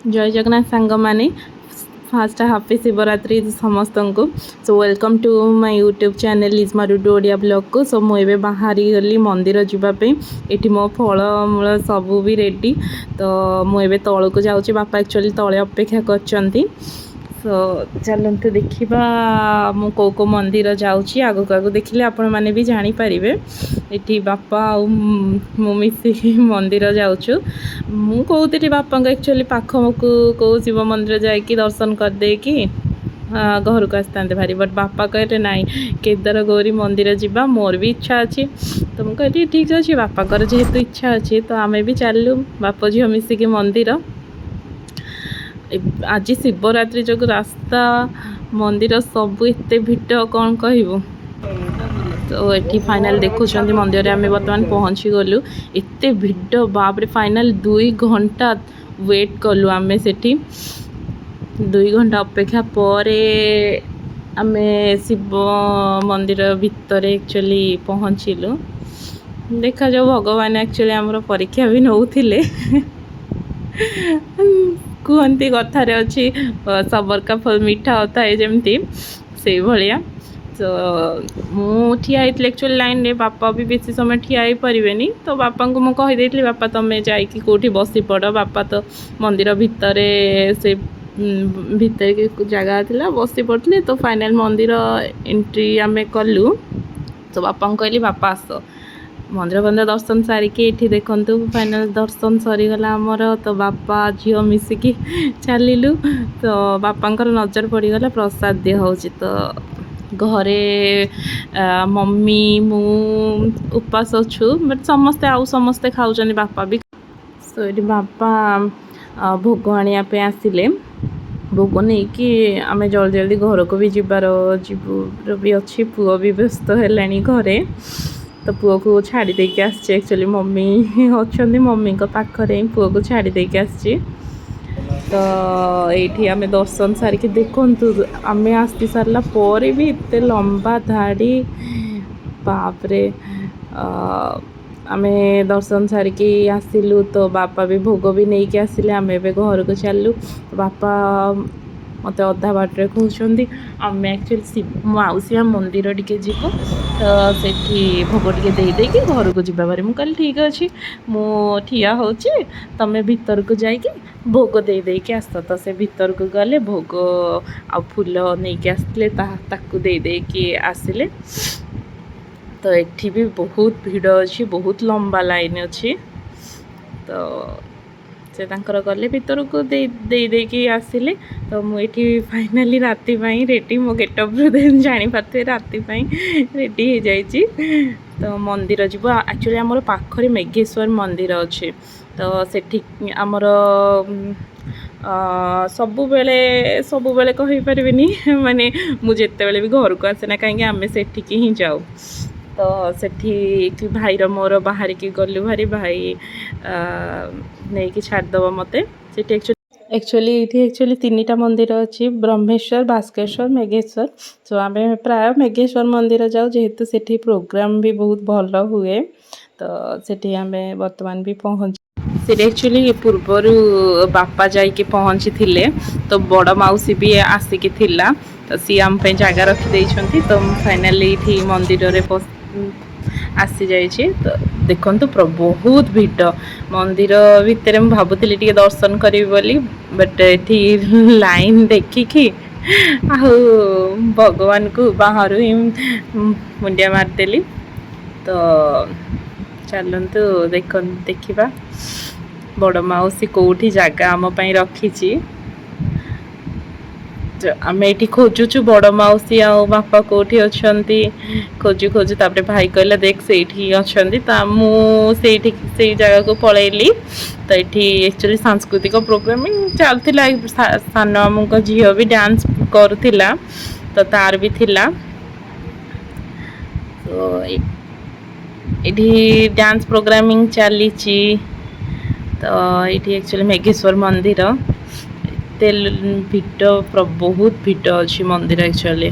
जय जगन्नाथ सांग माने फास्ट हापी शिवरात्रि समस्त को। So welcome to my YouTube channel is मारुडू ओडिया ब्लॉग को। सो मुझे बाहरी गली मंदिर जावाई ये मो फल मूल सबू भी रेडी। तो मुझे तौल को जाऊँगी बापा एक्चुअली तले अपेक्षा कर। सो चलते देखा मु को मंदिर जाऊँगी आगक आगू देखिले आपण मैंने भी जानीपर ये बापा मु मिसिकी मंदिर जाऊँ। मु कहती बापा एक्चुअली पाखमको कौ शिव मंदिर जाकि दर्शन करदे कि घर को आसता भारी बट बापा कहते नाई केदार गौरी मंदिर जावा मोर भी इच्छा अच्छी। तो मुझे कहती ठीक अच्छे बापा जेहेतु इच्छा अच्छी तो आमे भी चलू बाप झील मिसिकी मंदिर। आज शिवरात्रि जो रास्ता मंदिर सबू एत भिड़ कौन कहबू। तो ये फाइनाल देखुं मंदिर आम बर्तमान पहुँची गलु एत भिड़ बापरे फाइनाल 2 घंटा वेट कलु आम से 2 घंटा अपेक्षा पर आम शिव मंदिर भितर एक्चुअली पहुँचलु। देखा जाऊ भगवान एक्चुअली आमर परीक्षा भी नौथिले कहती कथार अच्छी सबर का फल मीठा होता है जमती से भाया। तो मुठिया एक्चुअली लाइन रे बापा भी बेसी समय ठिया ही पारे। तो बापा को मुझे कही बापा तुम्हें जाकि कौटी बसी पड़ बापा तो मंदिर भितर से भितर के जगह थिला बसी पड़ते। तो फाइनाल मंदिर एंट्री आम कलु। तो बापा को कहली बापा आस मंदिर बंद दर्शन सारिकी ये देखु फाइनाल दर्शन सरीगला आमर। तो बापा झील मिसिकी चलू। तो बापांकर नजर पड़गला प्रसाद दिहूँ। तो घरे मम्मी मु उपास अच्छु बट समस्ते आउ समस्ते खाऊँ बापा भी। सो ये बापा भोग आने आसिले भोग नहीं कि आम जल्दी जल्दी घर को भी जीवार भी अच्छी पुओ भी व्यस्त है घरे। तो पुओ को छाड़ी देके आसची एक्चुअली मम्मी अच्छा मम्मी पाखरे पुओ को छाड़ी देके आसची। तो ये आम दर्शन सारिकी देखु आम आसी सारा पर भी एत लंबा धाड़ी बापरे आम दर्शन सारिकी आसिलु। तो बापा भी भोग भी नहीं कि आसिले आम ए घर को चलू। तो बापा मत अधा बाटे कहते आम एक्चुअली मौसिया मंदिर टे जीवु। तो सेठी भोग टे देदेकि घर को जावा भारी मुझे ठीक अच्छे मुठिया हो तमें भीतर को जाकि भोग दे देके आस। तो से भीतर को गले भोग आ फूल नहीं आसते ताकू दे देके आसिले। तो ये भी बहुत भिड़ अच्छी बहुत लंबा लाइन अच्छी। तो से तांकर गले भीतर को देके आसिले। तो मुझे फाइनाली राति रेडी मो गेटअप जानी पारे राति रेडी हो जाइए। तो मंदिर जीव एक्चुअली आमर पाखरे मेघेश्वर मंदिर अच्छे। तो सेठी आमर सबु बेले कहीपरि माने मुझे भी घर को आसे ना कहीं आम सेठिकी ही जाऊ। तो सेठी भाईर मोर बाहर की गलु भारी भाई नहीं कि छाड़देव मत एक्चुअली ये 3टा मंदिर अच्छी ब्रह्मेश्वर भास्केश्वर मेघेश्वर। तो आम प्राय मेघेश्वर मंदिर जाऊ जेहेतु सेठी प्रोग्राम भी बहुत भल हुए। तो सेठी आम बर्तमान भी पहुँच से एक्चुअली पूर्वर बापा जाइए पहुँची थे। तो बड़ मौसी भी आसिकी थिला। तो सी आम जगह रखी। तो फाइनाली ये मंदिर रे आसी जाइए। तो देखु बहुत भिड़ मंदिर भितर मुझे भावुली टे दर्शन करी बोली बट ये लाइन देखिकी भगवान को बाहर ही मुंडिया मारदेली। तो चलतु देखा बड़ मौसी कौटी जगह आम रखी। आम ये खोजुचु बड़ मौसी आ बापा कौटी अच्छा खोजु खोजु तापर भाई कहला देख से अच्छा। तो मुझे जगह को पलैली। तो ये एक्चुअली सांस्कृतिक प्रोग्रामिंग चलता सान मामू झील भी डांस करुला। तो तार भी थिला। तो ये डांस प्रोग्रामिंग चली। तो ये एक्चुअली मेघेश्वर मंदिर भिड़ बहुत भिड़ अच्छी मंदिर एक्चुअली।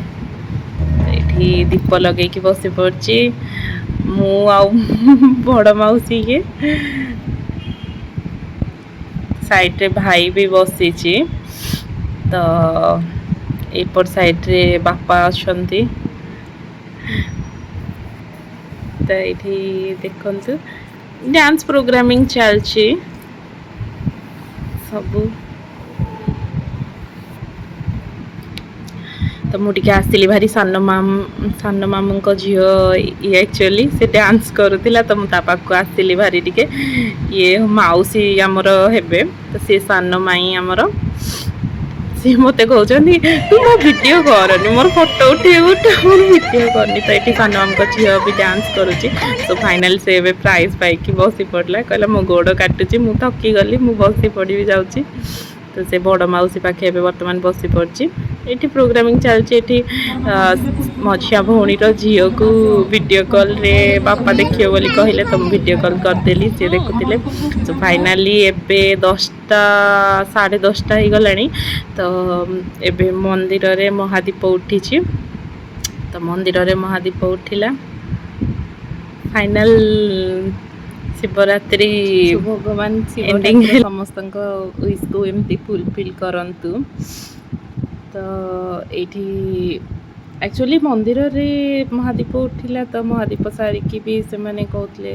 ये दीप लगे कि बसी पड़ी मु बड़ मौसी के साइड रे भाई भी बसी तो एपट साइड रे बापा अछंती तो ये देखंतु डांस प्रोग्रामिंग चलची सबू तो मुझे आसली भारी सान मामू झील ये एक्चुअली से डांस करूला तो मुझे पाक आसली भारी टिके ये मौसी आमर हेबे तो सी सान माई आमर सी मत कहते तू मो वीडियो करनी मोर फोटो उठे मोर वीडियो करनी तो ये सान मामू झील भी डांस करुच्ची तो फाइनाल से प्राइज पाई बसी पड़ा कहला मो गोड़ काटुची मु थकी गली मु बसी पड़ी जाऊँगी तो से बड़ मौसी पाखे बर्तमान बसी पड़ी ये प्रोग्रामिंग चलती मझिया भौणीर झील को वीडियो कॉल रे बापा देखिए बोली कहले तो वीडियो कॉल करदेली सी देखुले तो फाइनाली एबे 10टा 10:30 हो गला तो एबे मंदिर रे महादीप उठी तो मंदिर रे महादीप उठिला फाइनाल शिवरात्रि भगवान एंडिंग समस्त विश को एमती फुलफिल करंतु तो ये एक्चुअली मंदिर रे महादीप उठिला तो महादीप सारिकी भी से माने कहते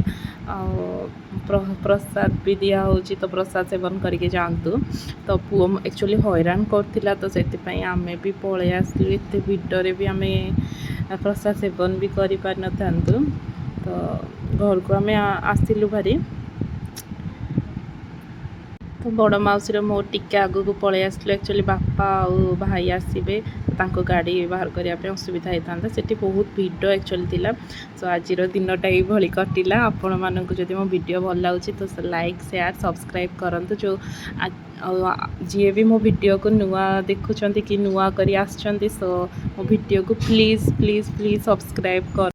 प्रसाद भी दिया होची तो प्रसाद सेवन करके जातु तो पुओ एक्चुअली हैरान करथिला तो से आमे भी पळे आसलु एते भिडरे भी आमे प्रसाद सेवन भी करि पार न थांतु तो घर को आमे आसिलु भारी तो बड़ मौसी मोर टिके आगु को पळे आसलु एक्चुअली बापा और भाई आसबे तांको गाड़ी बाहर करने असुविधा होता से बहुत भीड़ एक्चुअली थिला सो आज दिनटा ये कटिला आपण मानक जदि मो वीडियो भल लगे तो लाइक शेयर सब्सक्राइब करंतु जो जी भी मो वीडियो को नुआ देखुं कि नुआ करी आसछंती सो मो वीडियो को प्लीज प्लीज प्लीज सब्सक्राइब कर